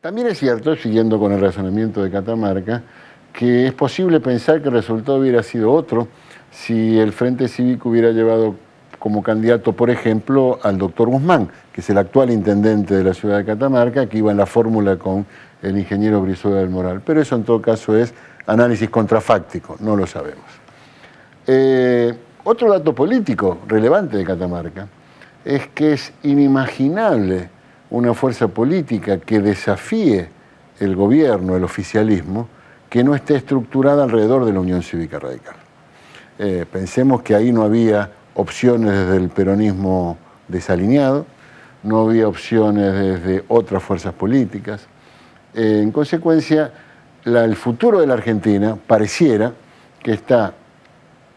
También es cierto, siguiendo con el razonamiento de Catamarca, que es posible pensar que el resultado hubiera sido otro si el Frente Cívico hubiera llevado como candidato, por ejemplo, al doctor Guzmán, que es el actual intendente de la ciudad de Catamarca, que iba en la fórmula con el ingeniero Brizuela del Moral. Pero eso en todo caso es análisis contrafáctico, no lo sabemos. Otro dato político relevante de Catamarca es que es inimaginable una fuerza política que desafíe el gobierno, el oficialismo, que no esté estructurada alrededor de la Unión Cívica Radical. Pensemos que ahí no había opciones desde el peronismo desalineado, no había opciones desde otras fuerzas políticas. En consecuencia, el futuro de la Argentina pareciera que está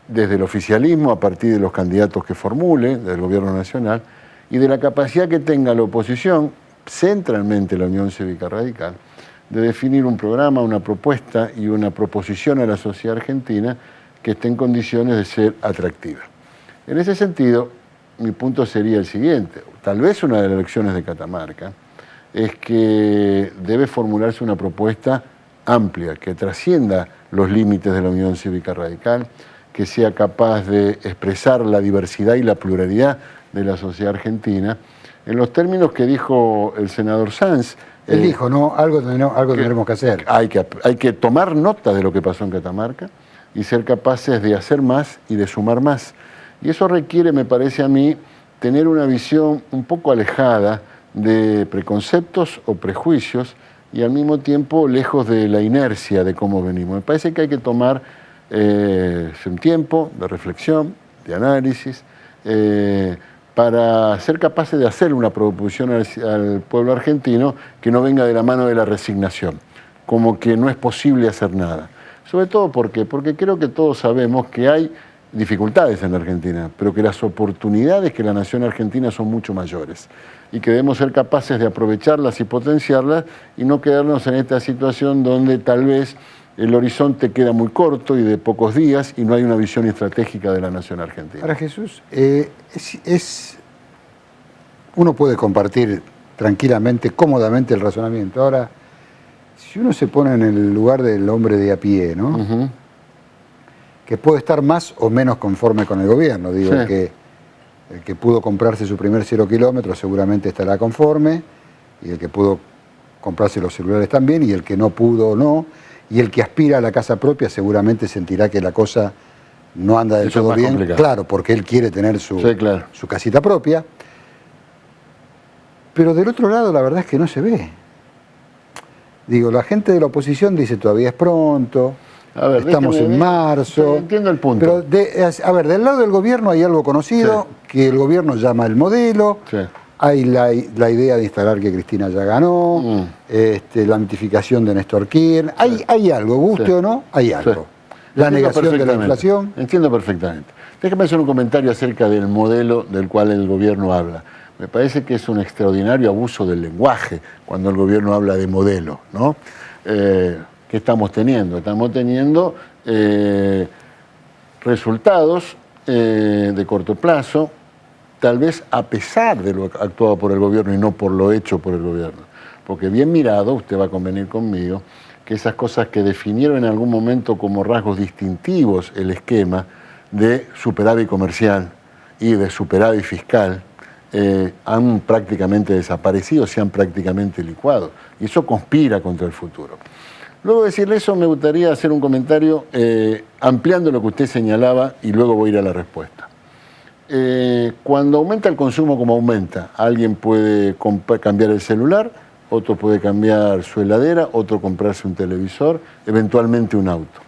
desde el oficialismo, a partir de los candidatos que formule, del gobierno nacional, y de la capacidad que tenga la oposición, centralmente la Unión Cívica Radical, de definir un programa, una propuesta y una proposición a la sociedad argentina que esté en condiciones de ser atractiva. En ese sentido, mi punto sería el siguiente. Tal vez una de las elecciones de Catamarca es que debe formularse una propuesta amplia, que trascienda los límites de la Unión Cívica Radical, que sea capaz de expresar la diversidad y la pluralidad de la sociedad argentina, en los términos que dijo el senador Sanz. Él dijo, ¿no? Algo tendremos que hacer. Hay que tomar nota de lo que pasó en Catamarca y ser capaces de hacer más y de sumar más. Y eso requiere, me parece a mí, tener una visión un poco alejada de preconceptos o prejuicios y al mismo tiempo lejos de la inercia de cómo venimos. Me parece que hay que tomar un tiempo de reflexión, de análisis, para ser capaces de hacer una proposición al pueblo argentino que no venga de la mano de la resignación, como que no es posible hacer nada. Sobre todo porque creo que todos sabemos que hay dificultades en la Argentina, pero que las oportunidades que la nación argentina son mucho mayores y que debemos ser capaces de aprovecharlas y potenciarlas y no quedarnos en esta situación donde tal vez el horizonte queda muy corto y de pocos días y no hay una visión estratégica de la nación argentina. Ahora, Jesús, uno puede compartir tranquilamente, cómodamente el razonamiento. Ahora, si uno se pone en el lugar del hombre de a pie, ¿no? Uh-huh. Que puede estar más o menos conforme con el gobierno. Digo, sí. El que pudo comprarse su primer 0 kilómetros seguramente estará conforme, y el que pudo comprarse los celulares también, y el que no pudo no, y el que aspira a la casa propia seguramente sentirá que la cosa no anda del todo bien. Complicado. Claro, porque él quiere tener su casita propia. Pero del otro lado la verdad es que no se ve. Digo, la gente de la oposición dice todavía es pronto, estamos en marzo. Entiendo el punto. Pero, del lado del gobierno hay algo conocido, que el gobierno llama el modelo. Sí. Hay la idea de instalar que Cristina ya ganó, la mitificación de Néstor Kirchner. Hay algo, guste o no, hay algo. La negación de la inflación. Entiendo perfectamente. Déjame hacer un comentario acerca del modelo del cual el gobierno habla. Me parece que es un extraordinario abuso del lenguaje cuando el gobierno habla de modelo, ¿no? ¿Qué estamos teniendo? Estamos teniendo resultados de corto plazo, tal vez a pesar de lo actuado por el gobierno y no por lo hecho por el gobierno. Porque bien mirado, usted va a convenir conmigo, que esas cosas que definieron en algún momento como rasgos distintivos el esquema de superávit comercial y de superávit fiscal, han prácticamente desaparecido, se han prácticamente licuado. Y eso conspira contra el futuro. Luego de decirle eso, me gustaría hacer un comentario ampliando lo que usted señalaba y luego voy a ir a la respuesta. Cuando aumenta el consumo como aumenta, alguien puede cambiar el celular, otro puede cambiar su heladera, otro comprarse un televisor, eventualmente un auto.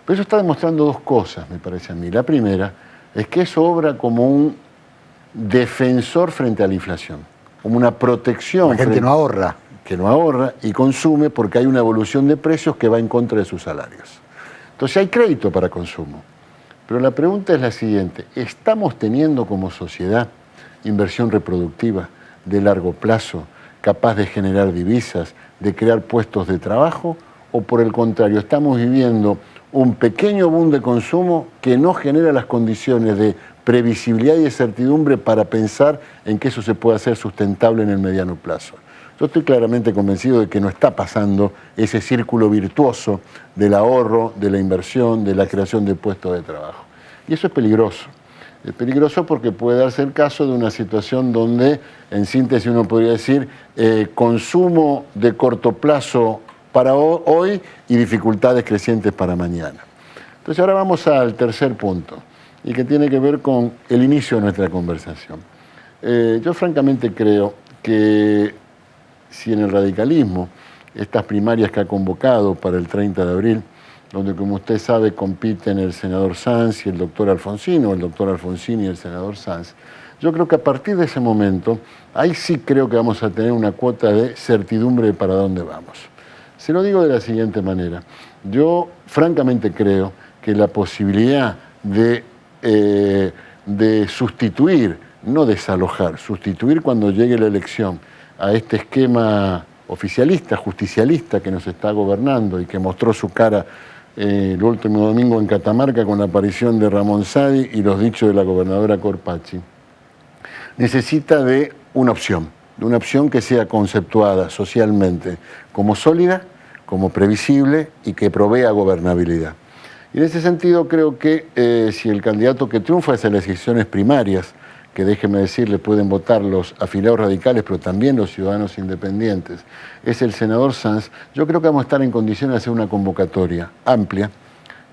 Pero eso está demostrando dos cosas, me parece a mí. La primera es que eso obra como un defensor frente a la inflación, como una protección. La gente no ahorra. Que no ahorra y consume porque hay una evolución de precios que va en contra de sus salarios. Entonces hay crédito para consumo. Pero la pregunta es la siguiente: ¿estamos teniendo como sociedad inversión reproductiva de largo plazo, capaz de generar divisas, de crear puestos de trabajo? ¿O por el contrario, estamos viviendo un pequeño boom de consumo que no genera las condiciones de previsibilidad y de certidumbre para pensar en que eso se puede hacer sustentable en el mediano plazo? Yo estoy claramente convencido de que no está pasando ese círculo virtuoso del ahorro, de la inversión, de la creación de puestos de trabajo. Y eso es peligroso. Es peligroso porque puede darse el caso de una situación donde, en síntesis uno podría decir, consumo de corto plazo para hoy y dificultades crecientes para mañana. Entonces ahora vamos al tercer punto, y que tiene que ver con el inicio de nuestra conversación. Yo francamente creo que si en el radicalismo, estas primarias que ha convocado para el 30 de abril, donde como usted sabe compiten el senador Sanz y el doctor Alfonsín, o el doctor Alfonsín y el senador Sanz, yo creo que a partir de ese momento, ahí sí creo que vamos a tener una cuota de certidumbre de para dónde vamos. Se lo digo de la siguiente manera. Yo francamente creo que la posibilidad de sustituir, no desalojar, sustituir cuando llegue la elección a este esquema oficialista, justicialista que nos está gobernando y que mostró su cara el último domingo en Catamarca con la aparición de Ramón Saadi y los dichos de la gobernadora Corpacci, necesita de una opción que sea conceptuada socialmente como sólida, como previsible y que provea gobernabilidad. Y en ese sentido creo que si el candidato que triunfa es en las elecciones primarias, que déjeme decirle pueden votar los afiliados radicales, pero también los ciudadanos independientes, es el senador Sanz, yo creo que vamos a estar en condiciones de hacer una convocatoria amplia,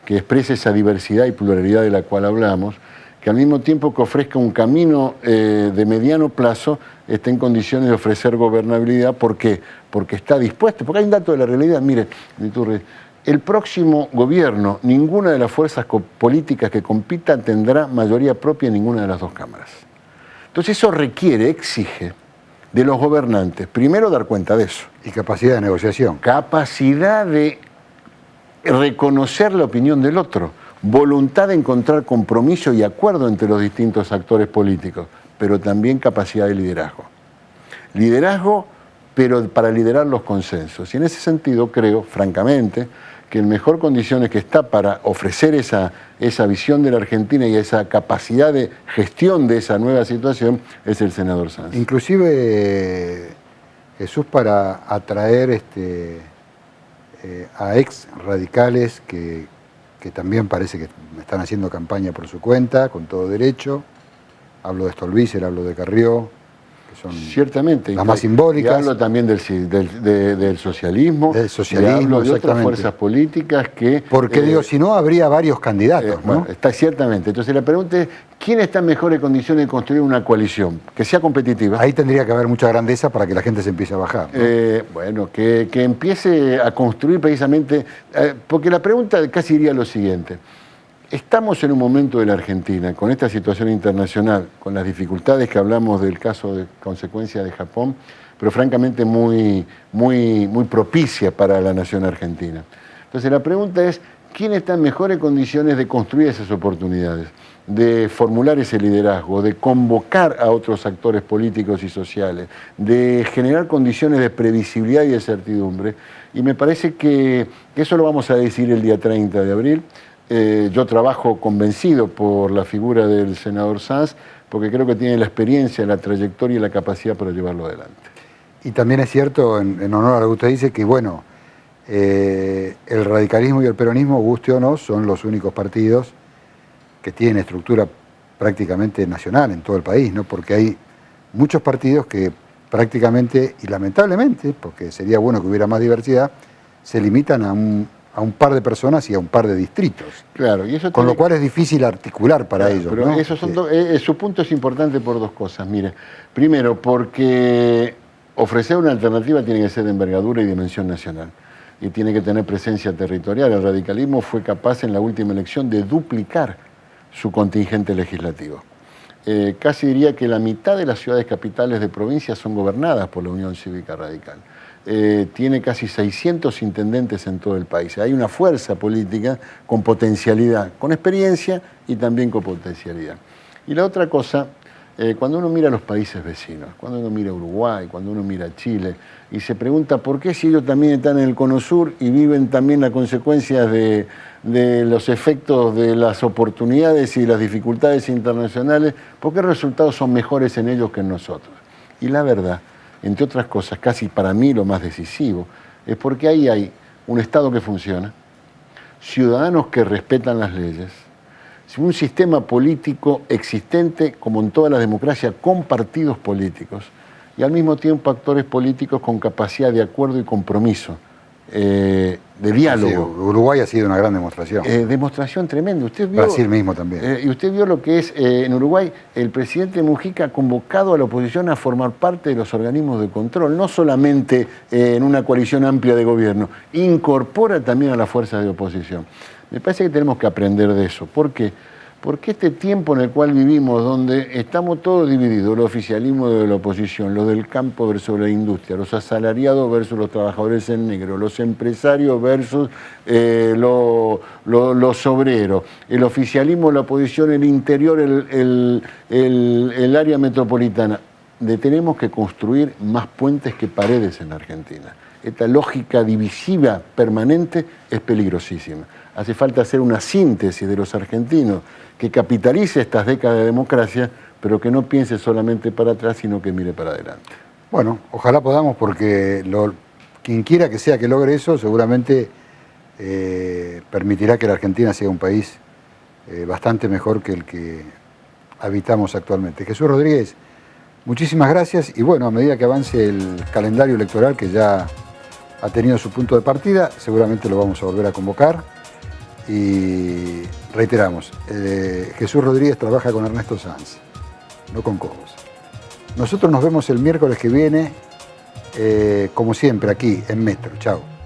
que exprese esa diversidad y pluralidad de la cual hablamos, que al mismo tiempo que ofrezca un camino de mediano plazo, esté en condiciones de ofrecer gobernabilidad. ¿Por qué? Porque está dispuesto, porque hay un dato de la realidad, mire, Iturri, el próximo gobierno, ninguna de las fuerzas políticas que compitan tendrá mayoría propia en ninguna de las dos cámaras. Entonces eso requiere, exige de los gobernantes, primero dar cuenta de eso. Y capacidad de negociación. Capacidad de reconocer la opinión del otro, voluntad de encontrar compromiso y acuerdo entre los distintos actores políticos, pero también capacidad de liderazgo. Liderazgo, pero para liderar los consensos. Y en ese sentido creo, francamente, que en mejor condiciones que está para ofrecer esa visión de la Argentina y esa capacidad de gestión de esa nueva situación es el senador Sanz. Inclusive, Jesús, para atraer a ex radicales que también parece que están haciendo campaña por su cuenta, con todo derecho. Hablo de Stolbizer, hablo de Carrió, que son ciertamente las más simbólicas. Y hablo también del socialismo. Del socialismo, y hablo de otras exactamente. fuerzas políticas que... Porque digo, si no, habría varios candidatos, ¿no? Bueno, está ciertamente. Entonces la pregunta es, ¿quién está en mejores condiciones de construir una coalición? Que sea competitiva. Ahí tendría que haber mucha grandeza para que la gente se empiece a bajar, ¿no? Bueno, que empiece a construir precisamente... porque la pregunta casi iría lo siguiente. Estamos en un momento de la Argentina, con esta situación internacional, con las dificultades que hablamos del caso de consecuencia de Japón, pero francamente muy propicia para la nación argentina. Entonces la pregunta es, ¿quién está en mejores condiciones de construir esas oportunidades, de formular ese liderazgo, de convocar a otros actores políticos y sociales, de generar condiciones de previsibilidad y de certidumbre? Y me parece que eso lo vamos a decidir el día 30 de abril. Yo trabajo convencido por la figura del senador Sanz, porque creo que tiene la experiencia, la trayectoria y la capacidad para llevarlo adelante. Y también es cierto, en honor a lo que usted dice, que bueno, el radicalismo y el peronismo, guste o no, son los únicos partidos que tienen estructura prácticamente nacional en todo el país, ¿no? Porque hay muchos partidos que prácticamente, y lamentablemente, porque sería bueno que hubiera más diversidad, se limitan a un par de personas y a un par de distritos. Claro, y eso con lo cual es difícil articular para ellos, pero ¿no? Esos son su punto es importante por dos cosas. Mire, primero, porque ofrecer una alternativa tiene que ser de envergadura y dimensión nacional. Y tiene que tener presencia territorial. El radicalismo fue capaz en la última elección de duplicar su contingente legislativo. Casi diría que la mitad de las ciudades capitales de provincia son gobernadas por la Unión Cívica Radical. Tiene casi 600 intendentes en todo el país. Hay una fuerza política con potencialidad, con experiencia y también con potencialidad. Y la otra cosa, cuando uno mira a los países vecinos, cuando uno mira a Uruguay, cuando uno mira a Chile, y se pregunta por qué si ellos también están en el Cono Sur y viven también las consecuencias de los efectos de las oportunidades y las dificultades internacionales, ¿por qué los resultados son mejores en ellos que en nosotros? Y la verdad entre otras cosas, casi para mí lo más decisivo, es porque ahí hay un Estado que funciona, ciudadanos que respetan las leyes, un sistema político existente, como en toda la democracia, con partidos políticos, y al mismo tiempo actores políticos con capacidad de acuerdo y compromiso, de diálogo. Sí, Uruguay ha sido una gran demostración. Demostración tremenda. Usted vio, Brasil mismo también. Y usted vio lo que es en Uruguay, el presidente Mujica ha convocado a la oposición a formar parte de los organismos de control, no solamente en una coalición amplia de gobierno, incorpora también a las fuerzas de oposición. Me parece que tenemos que aprender de eso. ¿Por qué? Porque este tiempo en el cual vivimos, donde estamos todos divididos, el oficialismo de la oposición, los del campo versus la industria, los asalariados versus los trabajadores en negro, los empresarios versus los obreros, el oficialismo, la oposición, el interior, el área metropolitana, tenemos que construir más puentes que paredes en la Argentina. Esta lógica divisiva permanente es peligrosísima. Hace falta hacer una síntesis de los argentinos que capitalice estas décadas de democracia, pero que no piense solamente para atrás, sino que mire para adelante. Bueno, ojalá podamos, porque quien quiera que sea que logre eso, seguramente permitirá que la Argentina sea un país bastante mejor que el que habitamos actualmente. Jesús Rodríguez, muchísimas gracias, y bueno, a medida que avance el calendario electoral, que ya ha tenido su punto de partida, seguramente lo vamos a volver a convocar. Y reiteramos, Jesús Rodríguez trabaja con Ernesto Sanz, no con Cobos. Nosotros nos vemos el miércoles que viene, como siempre, aquí en Metro. Chao.